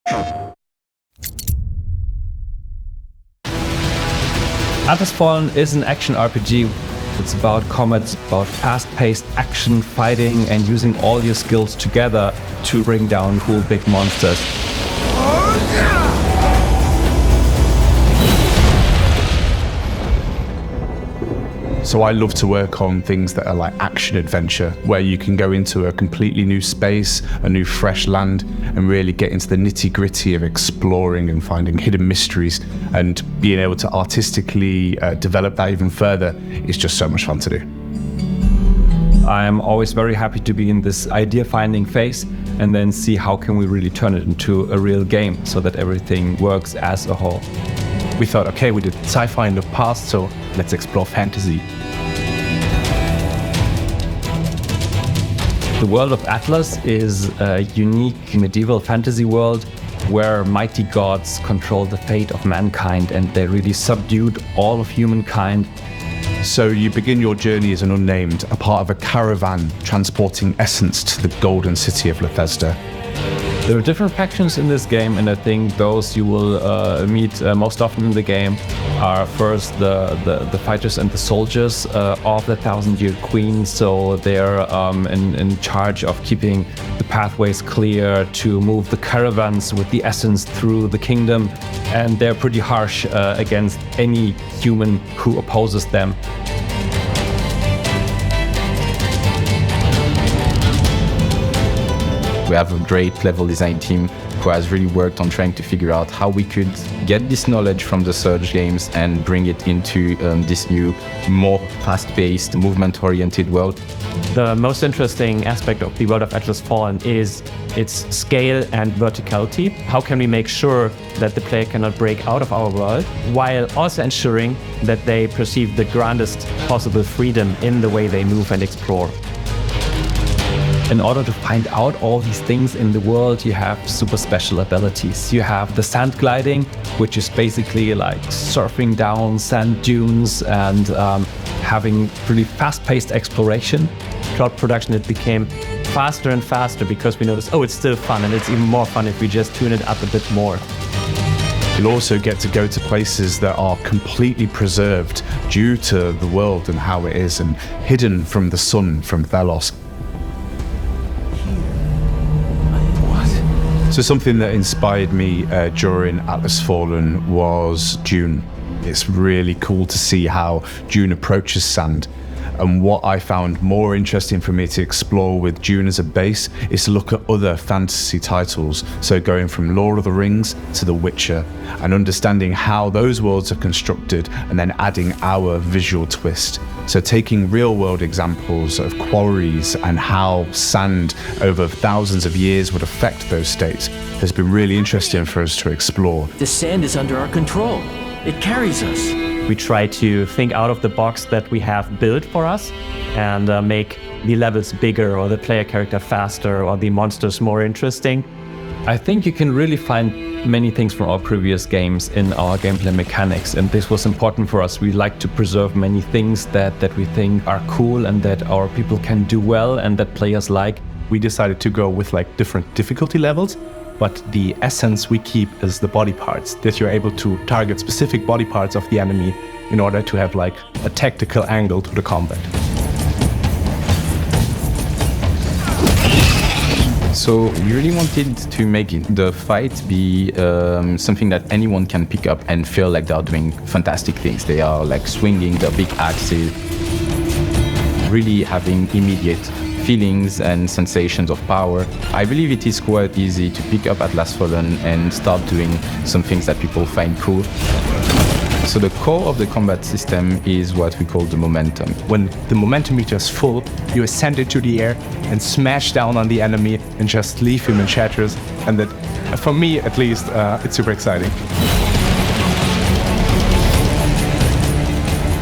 Atlas Fallen is an action RPG. It's about combat, it's about fast-paced action, fighting, and using all your skills together to bring down cool big monsters. So I love to work on things that are like action adventure, where you can go into a completely new space, a new fresh land, and really get into the nitty-gritty of exploring and finding hidden mysteries, and being able to artistically develop that even further is just so much fun to do. I'm always very happy to be in this idea-finding phase and then see how can we really turn it into a real game so that everything works as a whole. We thought, okay, we did sci-fi in the past, so let's explore fantasy. The world of Atlas is a unique medieval fantasy world where mighty gods control the fate of mankind, and they really subdued all of humankind. So you begin your journey as an unnamed, a part of a caravan transporting essence to the golden city of Bethesda. There are different factions in this game, and I think those you will meet most often in the game are first the fighters and the soldiers of the Thousand-Year Queen. So they're in charge of keeping the pathways clear to move the caravans with the essence through the kingdom, and they're pretty harsh against any human who opposes them. We have a great level design team who has really worked on trying to figure out how we could get this knowledge from the Surge games and bring it into this new, more fast-paced, movement-oriented world. The most interesting aspect of the world of Atlas Fallen is its scale and verticality. How can we make sure that the player cannot break out of our world, while also ensuring that they perceive the grandest possible freedom in the way they move and explore? In order to find out all these things in the world, you have super special abilities. You have the sand gliding, which is basically like surfing down sand dunes and having really fast-paced exploration. Throughout production, it became faster and faster because we noticed, oh, it's still fun, and it's even more fun if we just tune it up a bit more. You'll also get to go to places that are completely preserved due to the world and how it is, and hidden from the sun from Thelos. So something that inspired me during Atlas Fallen was Dune. It's really cool to see how Dune approaches sand. And what I found more interesting for me to explore with Dune as a base is to look at other fantasy titles. So going from Lord of the Rings to The Witcher, and understanding how those worlds are constructed and then adding our visual twist. So taking real world examples of quarries and how sand over thousands of years would affect those states has been really interesting for us to explore. The sand is under our control. It carries us. We try to think out of the box that we have built for us and make the levels bigger, or the player character faster, or the monsters more interesting. I think you can really find many things from our previous games in our gameplay mechanics, and this was important for us. We like to preserve many things that we think are cool and that our people can do well and that players like. We decided to go with like different difficulty levels, but the essence we keep is the body parts, that you're able to target specific body parts of the enemy in order to have like a tactical angle to the combat. So we really wanted to make the fight be something that anyone can pick up and feel like they're doing fantastic things. They are like swinging their big axes, really having immediate feelings and sensations of power. I believe it is quite easy to pick up Atlas Fallen and start doing some things that people find cool. So the core of the combat system is what we call the momentum. When the momentum meter is full, you ascend into the air and smash down on the enemy and just leave him in shatters. And that, for me at least, it's super exciting.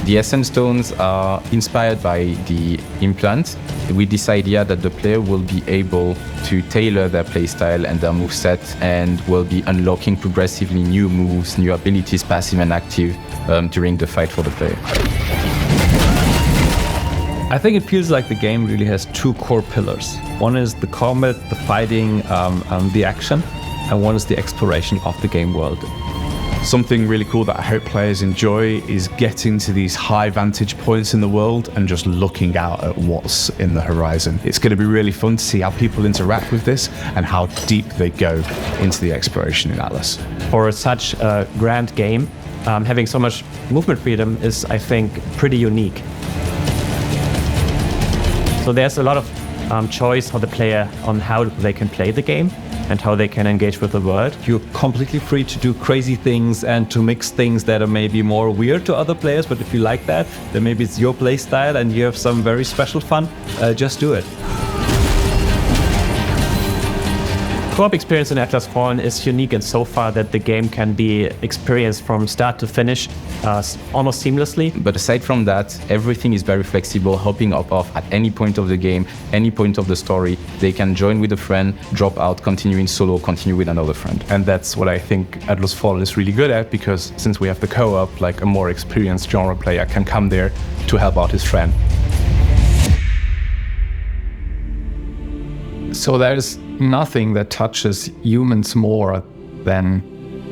The Essence Stones are inspired by the implant, with this idea that the player will be able to tailor their playstyle and their moveset, and will be unlocking progressively new moves, new abilities, passive and active, during the fight for the player. I think it feels like the game really has two core pillars. One is the combat, the fighting, the action. and one is the exploration of the game world. Something really cool that I hope players enjoy is getting to these high vantage points in the world and just looking out at what's in the horizon. It's going to be really fun to see how people interact with this and how deep they go into the exploration in Atlas. For such a grand game, having so much movement freedom is, I think, pretty unique. So there's a lot of choice for the player on how they can play the game and how they can engage with the world. You're completely free to do crazy things and to mix things that are maybe more weird to other players, but if you like that, then maybe it's your play style and you have some very special fun, just do it. Co-op experience in Atlas Fallen is unique in so far that the game can be experienced from start to finish almost seamlessly. But aside from that, everything is very flexible, hopping off at any point of the game, any point of the story. They can join with a friend, drop out, continue in solo, continue with another friend. And that's what I think Atlas Fallen is really good at, because since we have the co-op, like a more experienced genre player can come there to help out his friend. So there's nothing that touches humans more than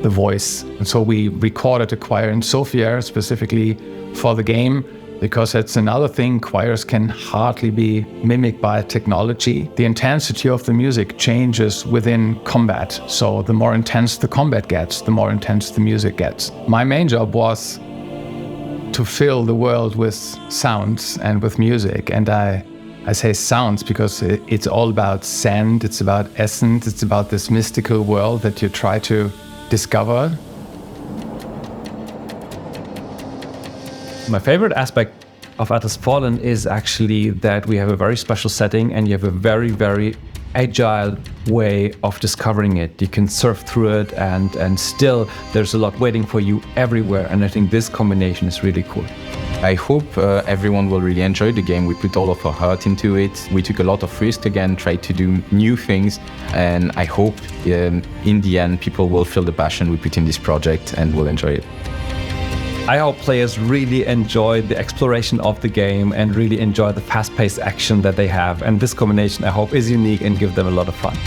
the voice. And so we recorded a choir in Sofia specifically for the game, because that's another thing. Choirs can hardly be mimicked by technology. The intensity of the music changes within combat. So the more intense the combat gets, the more intense the music gets. My main job was to fill the world with sounds and with music. And I say sounds because it's all about scent, it's about essence, it's about this mystical world that you try to discover. My favorite aspect of Atlas Fallen is actually that we have a very special setting and you have a very, very agile way of discovering it. You can surf through it and still there's a lot waiting for you everywhere. And I think this combination is really cool. I hope everyone will really enjoy the game. We put all of our heart into it. We took a lot of risk again, tried to do new things. And I hope in the end, people will feel the passion we put in this project and will enjoy it. I hope players really enjoy the exploration of the game and really enjoy the fast-paced action that they have. And this combination, I hope, is unique and give them a lot of fun.